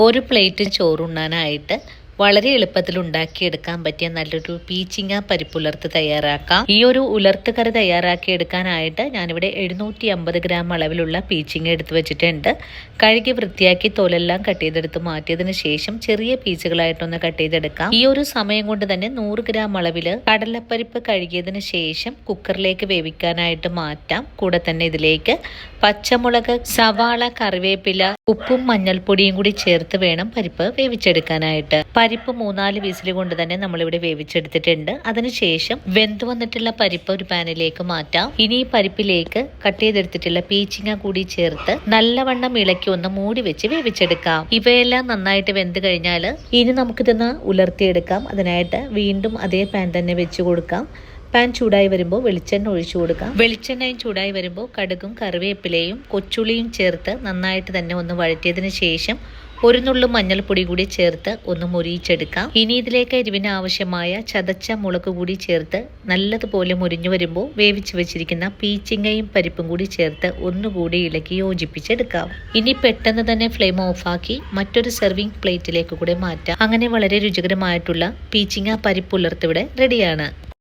ഒരു പ്ലേറ്റ് ചോറുണ്ണാനായിട്ട് വളരെ എളുപ്പത്തിൽ ഉണ്ടാക്കിയെടുക്കാൻ പറ്റിയ നല്ലൊരു പീച്ചിങ്ങ പരിപ്പുലർത്ത് തയ്യാറാക്കാം. ഈ ഒരു ഉലർത്ത് കറി തയ്യാറാക്കിയെടുക്കാനായിട്ട് ഞാനിവിടെ 750 ഗ്രാം അളവിലുള്ള പീച്ചിങ്ങ എടുത്ത് വെച്ചിട്ടുണ്ട്. കഴുകി വൃത്തിയാക്കി തോലെല്ലാം കട്ട് ചെയ്തെടുത്ത് മാറ്റിയതിന് ശേഷം ചെറിയ പീസുകളായിട്ടൊന്ന് കട്ട് ചെയ്തെടുക്കാം. ഈ ഒരു സമയം കൊണ്ട് തന്നെ 100 ഗ്രാം അളവിൽ കടലപ്പരിപ്പ് കഴുകിയതിന് ശേഷം കുക്കറിലേക്ക് വേവിക്കാനായിട്ട് മാറ്റാം. കൂടെ തന്നെ ഇതിലേക്ക് പച്ചമുളക്, സവാള, കറിവേപ്പില, ഉപ്പും മഞ്ഞൾപ്പൊടിയും കൂടി ചേർത്ത് വേണം പരിപ്പ് വേവിച്ചെടുക്കാനായിട്ട്. പരിപ്പ് 3-4 വിസിൽ കൊണ്ട് തന്നെ നമ്മളിവിടെ വേവിച്ചെടുത്തിട്ടുണ്ട്. അതിനുശേഷം വെന്തു വന്നിട്ടുള്ള പരിപ്പ് ഒരു പാനിലേക്ക് മാറ്റാം. ഇനി ഈ പരിപ്പിലേക്ക് കട്ട് ചെയ്തെടുത്തിട്ടുള്ള പീച്ചിങ്ങ കൂടി ചേർത്ത് നല്ലവണ്ണം ഇളക്കി ഒന്ന് മൂടി വെച്ച് വേവിച്ചെടുക്കാം. ഇവയെല്ലാം നന്നായിട്ട് വെന്ത് കഴിഞ്ഞാൽ ഇനി നമുക്കിതൊന്ന് ഉലർത്തിയെടുക്കാം. അതിനായിട്ട് വീണ്ടും അതേ പാൻ തന്നെ വെച്ച് കൊടുക്കാം. പാൻ ചൂടായി വരുമ്പോൾ വെളിച്ചെണ്ണ ഒഴിച്ചു കൊടുക്കാം. വെളിച്ചെണ്ണയും ചൂടായി വരുമ്പോൾ കടുകും കറിവേപ്പിലയും കൊച്ചുള്ളിയും ചേർത്ത് നന്നായിട്ട് തന്നെ ഒന്ന് വഴറ്റിയതിന് ശേഷം ഒരു നുള്ളു മഞ്ഞൾപ്പൊടി കൂടി ചേർത്ത് ഒന്ന് മുരിയിച്ചെടുക്കാം. ഇനി ഇതിലേക്ക് എരിവിന് ആവശ്യമായ ചതച്ച മുളക് കൂടി ചേർത്ത് നല്ലതുപോലെ മുരിഞ്ഞു വരുമ്പോൾ വേവിച്ച് വെച്ചിരിക്കുന്ന പീച്ചിങ്ങയും പരിപ്പും കൂടി ചേർത്ത് ഒന്നുകൂടി ഇളക്കി യോജിപ്പിച്ചെടുക്കാം. ഇനി പെട്ടെന്ന് തന്നെ ഫ്ലെയിം ഓഫാക്കി മറ്റൊരു സെർവിങ് പ്ലേറ്റിലേക്ക് കൂടെ മാറ്റാം. അങ്ങനെ വളരെ രുചികരമായിട്ടുള്ള പീച്ചിങ്ങ പരിപ്പുലർത്ത് ഇവിടെ റെഡിയാണ്.